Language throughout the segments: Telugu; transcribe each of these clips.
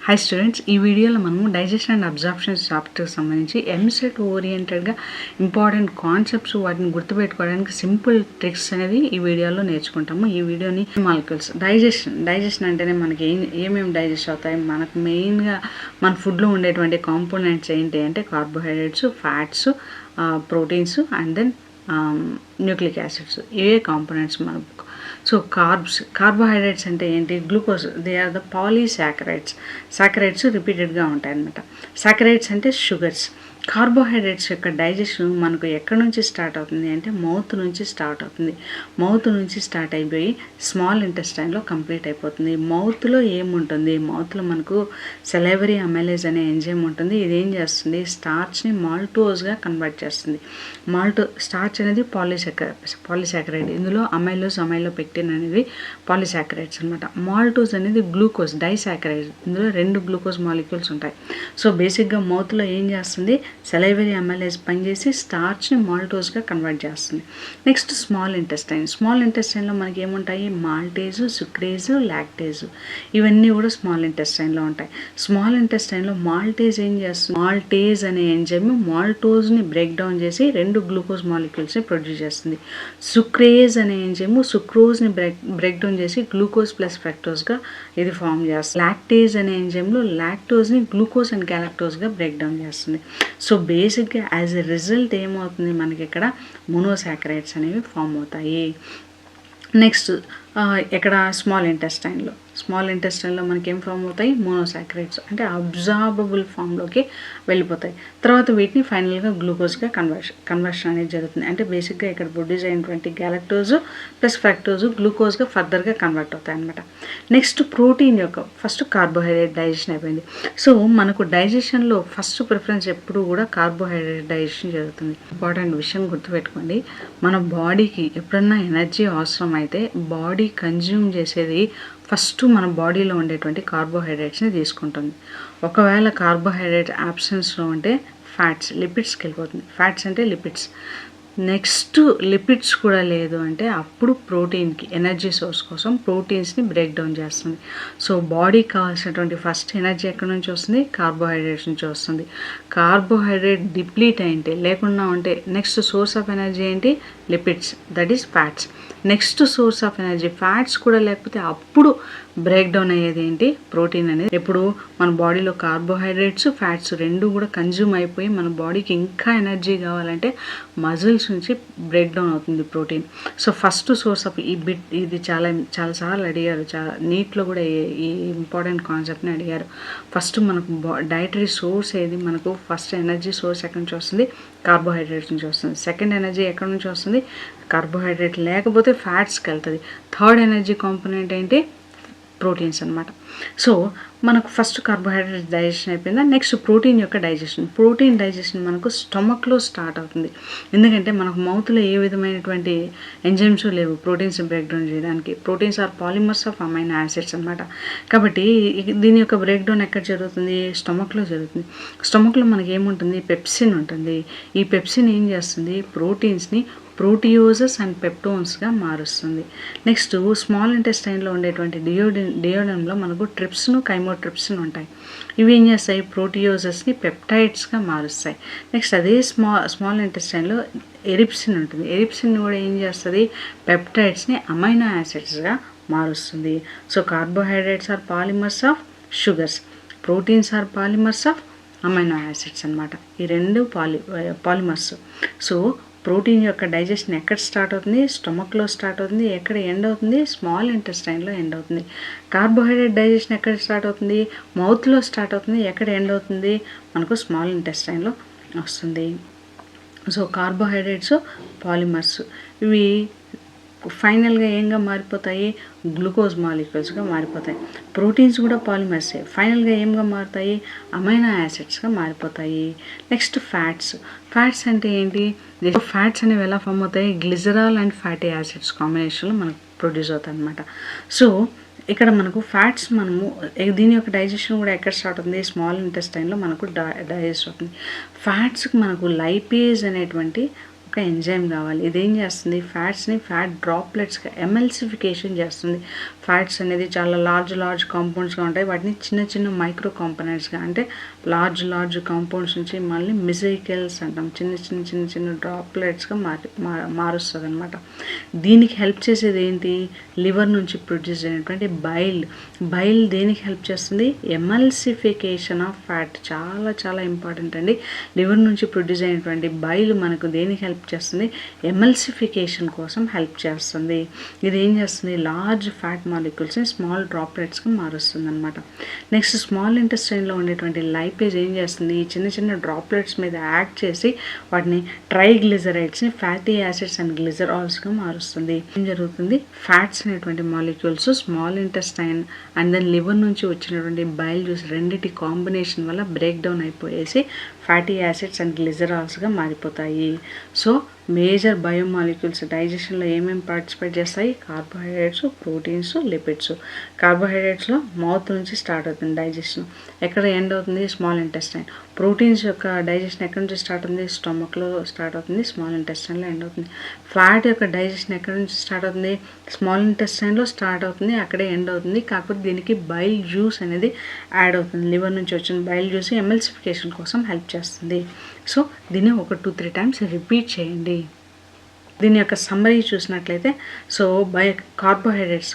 హాయ్ స్టూడెంట్స్, ఈ వీడియోలో మనము డైజెషన్ అండ్ అబ్జార్ప్షన్ చాప్టర్కి సంబంధించి ఎంసెట్ ఓరియంటెడ్గా ఇంపార్టెంట్ కాన్సెప్ట్స్, వాటిని గుర్తుపెట్టుకోవడానికి సింపుల్ ట్రిక్స్ అనేది ఈ వీడియోలో నేర్చుకుంటాము. ఈ వీడియోని మాలిక్యూల్స్ డైజెషన్ అంటేనే మనకి ఏమేమి డైజెస్ట్ అవుతాయి, మనకు మెయిన్గా మన ఫుడ్లో ఉండేటువంటి కాంపోనెంట్స్ ఏంటి అంటే carbohydrates, fats, proteins and then nucleic acids. ఇవే కాంపోనెంట్స్ మనకు. సో కార్బోహైడ్రేట్స్ అంటే ఏంటి? Glucose. They are the saccharides రిపీటెడ్గా ఉంటాయి అన్నమాట. సాకరైడ్స్ అంటే షుగర్స్. కార్బోహైడ్రేట్స్ యొక్క డైజెషన్ మనకు ఎక్కడి నుంచి స్టార్ట్ అవుతుంది అంటే మౌత్ నుంచి స్టార్ట్ అవుతుంది. మౌత్ నుంచి స్టార్ట్ అయిపోయి స్మాల్ ఇంటెస్టైన్లో కంప్లీట్ అయిపోతుంది. మౌత్లో ఏముంటుంది? మౌత్లో మనకు సెలైవరీ అమైలేజ్ అనే ఎంజైమ్ ఉంటుంది. ఇది ఏం చేస్తుంది? స్టార్చ్ని మాల్టోజ్గా కన్వర్ట్ చేస్తుంది. స్టార్చ్ అనేది పాలిసాకరైడ్. ఇందులో అమైలోపెక్టిన్ అనేది పాలిసాకరైడ్స్ అనమాట. మాల్టోజ్ అనేది గ్లూకోజ్, డైసాకరైడ్. ఇందులో 2 గ్లూకోజ్ మాలిక్యూల్స్ ఉంటాయి. సో బేసిక్గా మౌత్లో ఏం చేస్తుంది? సెలైవరీ అమైలేజ్ పనిచేసి స్టార్చ్ని మాల్టోజ్గా కన్వర్ట్ చేస్తుంది. నెక్స్ట్ స్మాల్ ఇంటెస్టైన్లో మనకి ఏముంటాయి? మాల్టేజు, సుక్రేజు, లాక్టేజు. ఇవన్నీ కూడా స్మాల్ ఇంటెస్టైన్లో ఉంటాయి. స్మాల్ ఇంటెస్టైన్లో మాల్టేజ్ ఏం చేస్తుంది? మాల్టేజ్ అనే ఎంజైమ్ మాల్టోజ్ని బ్రేక్ డౌన్ చేసి 2 గ్లూకోజ్ మాలిక్యూల్స్ని ప్రొడ్యూస్ చేస్తుంది. సుక్రేజ్ అనే ఎంజైమ్ సుక్రోజ్ని బ్రేక్ డౌన్ చేసి గ్లూకోజ్ ప్లస్ ఫ్రక్టోజ్గా ఇది ఫామ్ చేస్తుంది. లాక్టేజ్ అనే ఎంజైమ్లో లాక్టోజ్ని గ్లూకోజ్ అండ్ గ్యాలక్టోజ్గా బ్రేక్ డౌన్ చేస్తుంది. సో బేసిక్గా యాజ్ ఎ రిజల్ట్ ఏమవుతుంది? మనకి ఇక్కడ మోనోసాకరైడ్స్ అనేవి ఫామ్ అవుతాయి. నెక్స్ట్ ఇక్కడ స్మాల్ ఇంటెస్టైన్లో మనకి ఏం ఫామ్ అవుతాయి? మోనోసాకరైడ్స్ అంటే అబ్జార్బబుల్ ఫామ్లోకి వెళ్ళిపోతాయి. తర్వాత వీటిని ఫైనల్గా గ్లూకోజ్గా కన్వర్షన్ అనేది జరుగుతుంది. అంటే బేసిక్గా ఇక్కడ ప్రొడ్యూస్ అయినటువంటి గ్యాలక్టోజ్ ప్లస్ ఫ్రక్టోజ్ గ్లూకోజ్గా ఫర్దర్గా కన్వర్ట్ అవుతాయి అనమాట. నెక్స్ట్ ప్రోటీన్ యొక్క ఫస్ట్ కార్బోహైడ్రేట్ డైజెషన్ అయిపోయింది. సో మనకు డైజెషన్లో ఫస్ట్ ప్రిఫరెన్స్ ఎప్పుడు కూడా కార్బోహైడ్రేట్ డైజెషన్ జరుగుతుంది. ఇంపార్టెంట్ విషయం గుర్తుపెట్టుకోండి, మన బాడీకి ఎప్పుడన్నా ఎనర్జీ అవసరం అయితే బాడీ కన్జ్యూమ్ చేసేది ఫస్ట్ మన బాడీలో ఉండేటువంటి కార్బోహైడ్రేట్స్ని తీసుకుంటుంది. ఒకవేళ కార్బోహైడ్రేట్ యాబ్సెన్స్లో ఉంటే లిపిడ్స్కి వెళ్ళిపోతుంది. ఫ్యాట్స్ అంటే లిపిడ్స్. నెక్స్ట్ లిపిడ్స్ కూడా లేదు అంటే అప్పుడు ప్రోటీన్కి ఎనర్జీ సోర్స్ కోసం ప్రోటీన్స్ని బ్రేక్ డౌన్ చేస్తుంది. సో బాడీకి కావాల్సినటువంటి ఫస్ట్ ఎనర్జీ ఎక్కడి నుంచి వస్తుంది? కార్బోహైడ్రేట్స్ నుంచి వస్తుంది. కార్బోహైడ్రేట్ డిప్లీట్ అయింటే లేకుండా ఉంటే నెక్స్ట్ సోర్స్ ఆఫ్ ఎనర్జీ ఏంటి? Lipids, that is fats. Next source of energy fats కూడా లేకపోతే అప్పుడు బ్రేక్ డౌన్ అయ్యేది ఏంటి? ప్రోటీన్ అనేది. ఎప్పుడు మన బాడీలో కార్బోహైడ్రేట్స్, ఫ్యాట్స్ 2 కూడా కన్జ్యూమ్ అయిపోయి మన బాడీకి ఇంకా ఎనర్జీ కావాలంటే మజిల్స్ నుంచి బ్రేక్ డౌన్ అవుతుంది protein. So first source of ఇది చాలాసార్లు అడిగారు, నీట్లో కూడా ఈ ఇంపార్టెంట్ కాన్సెప్ట్ని అడిగారు. ఫస్ట్ మనకు డైటరీ సోర్స్ ఏది? మనకు ఫస్ట్ ఎనర్జీ సోర్స్ ఎక్కడి నుంచి వస్తుంది? కార్బోహైడ్రేట్స్ నుంచి వస్తుంది. సెకండ్ ఎనర్జీ ఎక్కడి నుంచి వస్తుంది? కార్బోహైడ్రేట్ లేకపోతే ఫ్యాట్స్కి వెళ్తుంది. థర్డ్ ఎనర్జీ కాంపోనెంట్ ఏంటి? ప్రోటీన్స్ అనమాట. సో మనకు ఫస్ట్ కార్బోహైడ్రేట్ డైజెషన్ అయిపోయిందా? నెక్స్ట్ ప్రోటీన్ యొక్క డైజెషన్ మనకు స్టమక్లో స్టార్ట్ అవుతుంది. ఎందుకంటే మనకు మౌత్లో ఏ విధమైనటువంటి ఎంజైమ్స్ లేవు ప్రోటీన్స్ బ్రేక్ డౌన్ చేయడానికి. Proteins are polymers of amino acids అనమాట. కాబట్టి దీని యొక్క బ్రేక్ డౌన్ ఎక్కడ జరుగుతుంది? స్టమక్లో జరుగుతుంది. స్టమక్లో మనకి ఏముంటుంది? పెప్సిన్ ఉంటుంది. ఈ పెప్సిన్ ఏం చేస్తుంది? ప్రోటీన్స్ని ప్రోటియోజస్ అండ్ పెప్టోన్స్గా మారుస్తుంది. నెక్స్ట్ స్మాల్ ఇంటెస్టైన్లో ఉండేటువంటి డియోడెన్లో మనకు ట్రిప్స్ను, కైమోట్రిప్స్ను ఉంటాయి. ఇవి ఏం చేస్తాయి? ప్రోటియోజస్ని పెప్టైడ్స్గా మారుస్తాయి. నెక్స్ట్ అదే స్మాల్ ఇంటెస్టైన్లో ఎరిప్సిన్ ఉంటుంది. ఎరిప్సిన్ కూడా ఏం చేస్తుంది? పెప్టైడ్స్ని అమైనో యాసిడ్స్గా మారుస్తుంది. So carbohydrates are polymers of sugars, proteins are polymers of amino acids అనమాట. ఈ 2 పాలిమర్స్. సో ప్రోటీన్ యొక్క డైజెషన్ ఎక్కడ స్టార్ట్ అవుతుంది? స్టమక్లో స్టార్ట్ అవుతుంది. ఎక్కడ ఎండ్ అవుతుంది? స్మాల్ ఇంటెస్టైన్లో ఎండ్ అవుతుంది. కార్బోహైడ్రేట్ డైజెషన్ ఎక్కడ స్టార్ట్ అవుతుంది? మౌత్లో స్టార్ట్ అవుతుంది. ఎక్కడ ఎండ్ అవుతుంది? మనకు స్మాల్ ఇంటెస్టైన్లో వస్తుంది. సో కార్బోహైడ్రేట్స్ పాలిమర్స్, ఇవి ఫైనల్గా ఏంగా మారిపోతాయి? గ్లూకోజ్ మాలిక్యూల్స్గా మారిపోతాయి. ప్రోటీన్స్ కూడా పాలిమర్సే, ఫైనల్గా ఏంగా మారుతాయి? అమైనో యాసిడ్స్గా మారిపోతాయి. నెక్స్ట్ ఫ్యాట్స్ అంటే ఏంటి? ఫ్యాట్స్ అనేవి ఎలా ఫామ్ అవుతాయి? గ్లిజరాల్ అండ్ ఫ్యాటీ యాసిడ్స్ కాంబినేషన్లో మనకు ప్రొడ్యూస్ అవుతాయి అన్నమాట. సో ఇక్కడ మనకు ఫ్యాట్స్ దీని యొక్క డైజెషన్ కూడా ఎక్కడ స్టార్ట్ అవుతుంది? స్మాల్ ఇంటెస్టైన్లో మనకు డైజెస్ట్ అవుతుంది. ఫ్యాట్స్కి మనకు లైపేజ్ అనేటువంటి ఒక ఎంజైమ్ కావాలి. ఇదేం చేస్తుంది? ఫ్యాట్స్ని ఫ్యాట్ డ్రాప్లెట్స్గా ఎమల్సిఫికేషన్ చేస్తుంది. ఫ్యాట్స్ అనేది చాలా లార్జ్ కాంపౌండ్స్గా ఉంటాయి. వాటిని చిన్న మైక్రో కాంపోనెంట్స్గా, అంటే లార్జ్ కాంపౌండ్స్ నుంచి మళ్ళీ మిజైకిల్స్ అంటాం, చిన్న డ్రాప్లెట్స్గా మారుస్తుంది అనమాట. దీనికి హెల్ప్ చేసేది ఏంటి? లివర్ నుంచి ప్రొడ్యూస్ అయినటువంటి బైల్ దేనికి హెల్ప్ చేస్తుంది? Emulsification of fat. చాలా ఇంపార్టెంట్ అండి. లివర్ నుంచి ప్రొడ్యూస్ అయినటువంటి బైల్ మనకు దేనికి హెల్ప్ చేస్తుంది? ఎమల్సిఫికేషన్ కోసం హెల్ప్ చేస్తుంది. ఇది ఏం చేస్తుంది? లార్జ్ ఫ్యాట్ మాలిక్యూల్స్ని స్మాల్ డ్రాప్లెట్స్గా మారుస్తుంది అనమాట. నెక్స్ట్ స్మాల్ ఇంటెస్టైన్లో ఉండేటువంటి లైపేజ్ ఏం చేస్తుంది? చిన్న డ్రాప్లెట్స్ మీద యాక్ట్ చేసి వాటిని ట్రైగ్లిజరైడ్స్ని ఫ్యాటీ యాసిడ్స్ అండ్ గ్లిజరాల్స్గా మారుస్తుంది. ఏం జరుగుతుంది? ఫ్యాట్స్ అనేటువంటి molecules small intestine and then liver నుంచి వచ్చినటువంటి బైల్ జ్యూస్ రెండింటి కాంబినేషన్ వల్ల బ్రేక్ డౌన్ అయిపోయేసి ఫ్యాటీ యాసిడ్స్ అండ్ గ్లిజరాల్స్గా మారిపోతాయి. సో మేజర్ బయోమాలిక్యూల్స్ డైజెషన్లో ఏమేమి పార్టిసిపేట్ చేస్తాయి? Carbohydrates, proteins, lipids. కార్బోహైడ్రేట్స్లో మౌత్ నుంచి స్టార్ట్ అవుతుంది డైజెషన్. ఎక్కడ ఎండ్ అవుతుంది? Small intestine. ప్రోటీన్స్ యొక్క డైజెషన్ ఎక్కడి నుంచి స్టార్ట్ అవుతుంది? స్టమక్లో స్టార్ట్ అవుతుంది, స్మాల్ ఇంటెస్టైన్లో ఎండ్ అవుతుంది. ఫ్యాట్ యొక్క డైజెషన్ ఎక్కడి నుంచి స్టార్ట్ అవుతుంది? స్మాల్ ఇంటెస్టైన్లో స్టార్ట్ అవుతుంది, అక్కడే ఎండ్ అవుతుంది. కాకపోతే దీనికి బైల్ జ్యూస్ అనేది యాడ్ అవుతుంది. లివర్ నుంచి వచ్చిన బైల్ జ్యూస్ ఎమల్సిఫికేషన్ కోసం హెల్ప్ చేస్తుంది. సో దీన్ని ఒక 2-3 టైమ్స్ రిపీట్ చేయండి. దీని యొక్క సమ్మరీ చూసినట్లయితే, సో కార్బోహైడ్రేట్స్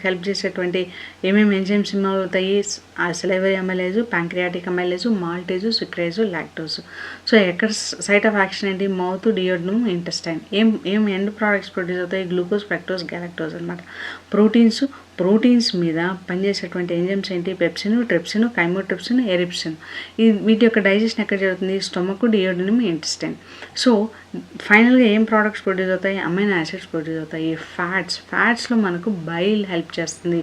హెల్ప్ చేసేటువంటి ఏమేమి ఎంజైమ్స్ ఇన్వాల్వ్ అవుతాయి? Salivary amylase, pancreatic amylase, maltase, sucrase, lactose. So ఎక్కడ సైట్ ఆఫ్ యాక్షన్ ఏంటి? Mouth, duodenum, intestine. ఏం ఎండ్ ప్రోడక్ట్స్ ప్రొడ్యూస్ అవుతాయి? గ్లూకోజ్, ఫ్రక్టోజ్, గ్యాలక్టోజ్ అనమాట. ప్రోటీన్స్ మీద పనిచేసేటువంటి ఎంజైమ్స్ ఏంటి? Pepsin, trypsin, chymotrypsin, erepsin. వీటి యొక్క డైజెషన్ ఎక్కడ జరుగుతుంది? Stomach, డియోడనమ్, intestine. సో ఫైనల్గా ఏం ప్రోడక్ట్స్ ప్రొడ్యూస్ అవుతాయి? అమైనో యాసిడ్స్ ప్రొడ్యూస్ అవుతాయి. ఫ్యాట్స్లో మనకు బైల్ హెల్ప్ చేస్తుంది,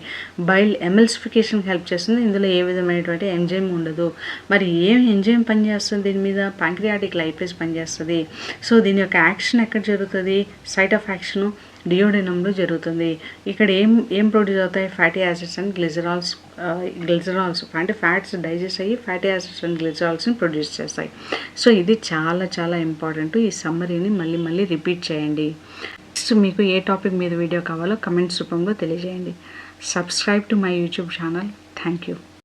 బైల్ ఎమల్సిఫికేషన్కి హెల్ప్ చేస్తుంది. ఇందులో ఏ విధమైనటువంటి ఎంజైమ్ ఉండదు. మరి ఏం ఎంజైమ్ పనిచేస్తుంది దీని మీద? ప్యాంక్రియాటిక్ లైపేజ్ పనిచేస్తుంది. సో దీని యొక్క యాక్షన్ ఎక్కడ జరుగుతుంది? సైట్ ఆఫ్ యాక్షన్ డియోడెనమ్లో జరుగుతుంది. ఇక్కడ ఏం ప్రొడ్యూస్ అవుతాయి? Fatty acids and glycerols. అంటే ఫ్యాట్స్ డైజెస్ట్ అయ్యి ఫ్యాటీ యాసిడ్స్ అండ్ గ్లిజరాల్స్ని ప్రొడ్యూస్ చేస్తాయి. సో ఇది చాలా ఇంపార్టెంట్. ఈ సమ్మరీని మళ్ళీ రిపీట్ చేయండి. నెక్స్ట్ మీకు ఏ టాపిక్ మీద వీడియో కావాలో కమెంట్స్ రూపంలో తెలియజేయండి. Subscribe to my YouTube channel. Thank you.